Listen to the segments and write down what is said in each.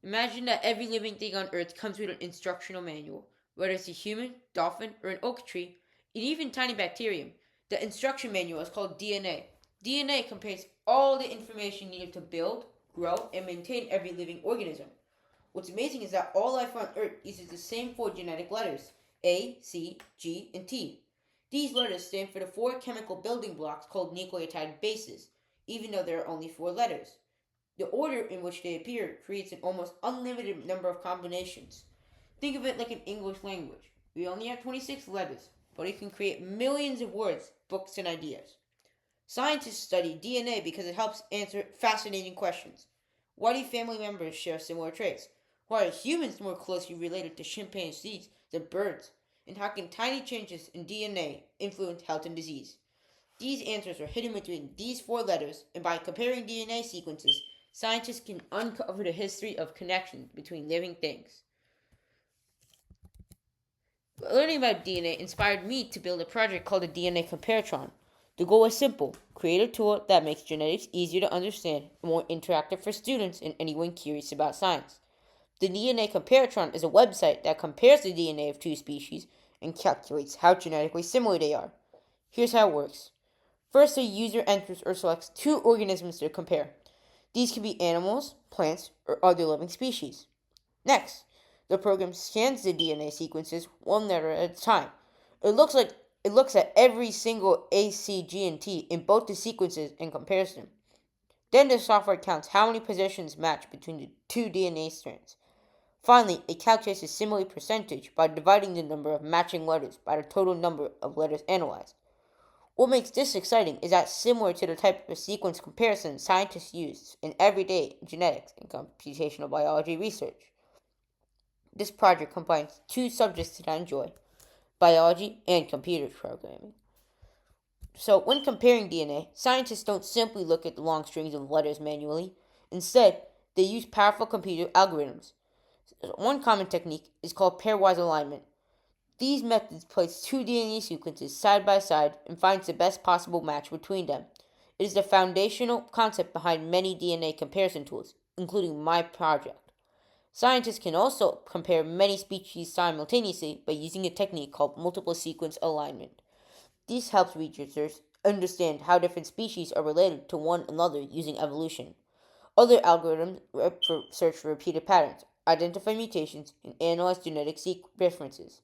Imagine that every living thing on Earth comes with an instructional manual, whether it's a human, dolphin, or an oak tree, and even tiny bacterium. The instruction manual is called DNA. DNA contains all the information needed to build, grow, and maintain every living organism. What's amazing is that all life on Earth uses the same four genetic letters A, C, G, and T. These letters stand for the four chemical building blocks called nucleotide bases, even though there are only four letters. The order in which they appear creates an almost unlimited number of combinations. Think of it like an English language. We only have 26 letters, but it can create millions of words, books, and ideas. Scientists study DNA because it helps answer fascinating questions. Why do family members share similar traits? Why are humans more closely related to chimpanzees than birds? And how can tiny changes in DNA influence health and disease? These answers are hidden between these four letters, and by comparing DNA sequences, scientists can uncover the history of connections between living things. Learning about DNA inspired me to build a project called the DNA Comparitron. The goal is simple: create a tool that makes genetics easier to understand and more interactive for students and anyone curious about science. The DNA Comparitron is a website that compares the DNA of two species and calculates how genetically similar they are. Here's how it works. First, the user enters or selects two organisms to compare. These can be animals, plants, or other living species. Next, the program scans the DNA sequences one letter at a time. It looks like it looks at every single A, C, G, and T in both the sequences and compares them. Then the software counts how many positions match between the two DNA strands. Finally, it calculates the similarity percentage by dividing the number of matching letters by the total number of letters analyzed. What makes this exciting is that, similar to the type of sequence comparison scientists use in everyday genetics and computational biology research, this project combines two subjects that I enjoy: biology and computer programming. So, when comparing DNA, scientists don't simply look at the long strings of letters manually. Instead, they use powerful computer algorithms. One common technique is called pairwise alignment. These methods place two DNA sequences side by side and finds the best possible match between them. It is the foundational concept behind many DNA comparison tools, including my project. Scientists can also compare many species simultaneously by using a technique called multiple sequence alignment. This helps researchers understand how different species are related to one another using evolution. Other algorithms search for repeated patterns, identify mutations, and analyze genetic differences.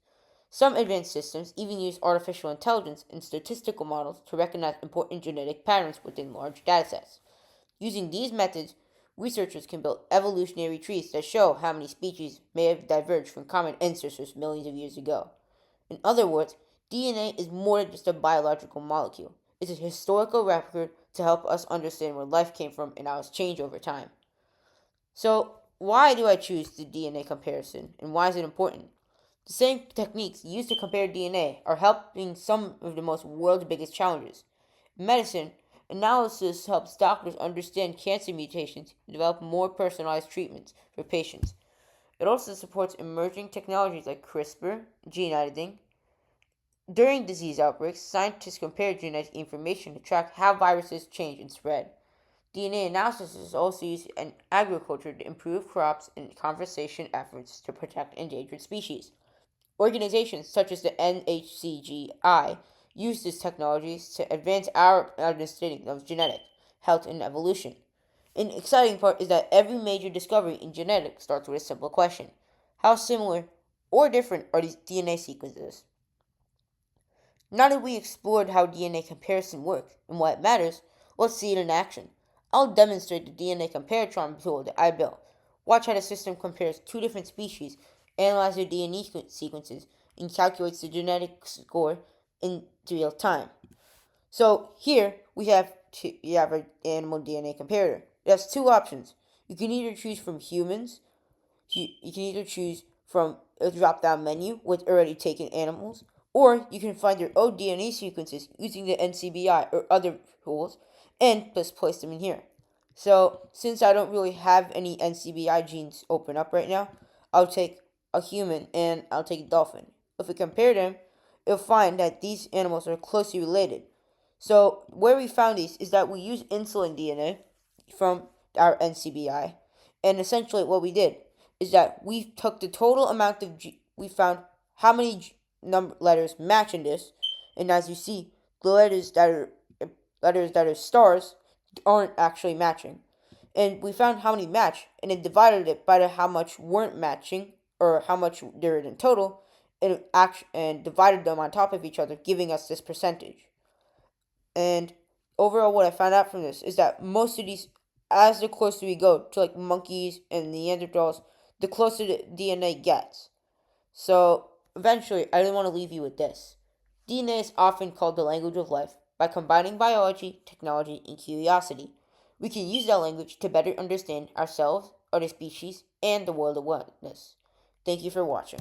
Some advanced systems even use artificial intelligence and statistical models to recognize important genetic patterns within large datasets. Using these methods, researchers can build evolutionary trees that show how many species may have diverged from common ancestors millions of years ago. In other words, DNA is more than just a biological molecule. It's a historical record to help us understand where life came from and how it's changed over time. So, why do I choose the DNA comparison, and why is it important? The same techniques used to compare DNA are helping some of the most world's biggest challenges. In medicine, analysis helps doctors understand cancer mutations and develop more personalized treatments for patients. It also supports emerging technologies like CRISPR, gene editing. During disease outbreaks, scientists compare genetic information to track how viruses change and spread. DNA analysis is also used in agriculture to improve crops and conservation efforts to protect endangered species. Organizations such as the NHCGI use these technologies to advance our understanding of genetics, health, and evolution. An exciting part is that every major discovery in genetics starts with a simple question: how similar or different are these DNA sequences? Now that we explored how DNA comparison works and why it matters, let's see it in action. I'll demonstrate the DNA Comparitron tool that I built. Watch how the system compares two different species, analyzes their DNA sequences, and calculates the genetic score in real time. So here we have an animal DNA comparator. It has two options. You can either choose from humans. You can either choose from a drop-down menu with already taken animals, or you can find your own DNA sequences using the NCBI or other tools and just place them in here. So since I don't really have any NCBI genes open up right now, I'll take a human and I'll take a dolphin. If we compare them, you'll find that these animals are closely related. So where we found these is that we use insulin DNA from our NCBI, and essentially what we did is that we took the total amount of we found how many number letters match in this, and as you see, the letters that are stars aren't actually matching. And we found how many match, and then divided it by how much weren't matching, or how much there in total, and divided them on top of each other, giving us this percentage. And overall, what I found out from this is that most of these, as the closer we go to like monkeys and Neanderthals, the closer the DNA gets. So eventually, I really want to leave you with this. DNA is often called the language of life. By combining biology, technology, and curiosity, we can use that language to better understand ourselves, other species, and the world around us. Thank you for watching.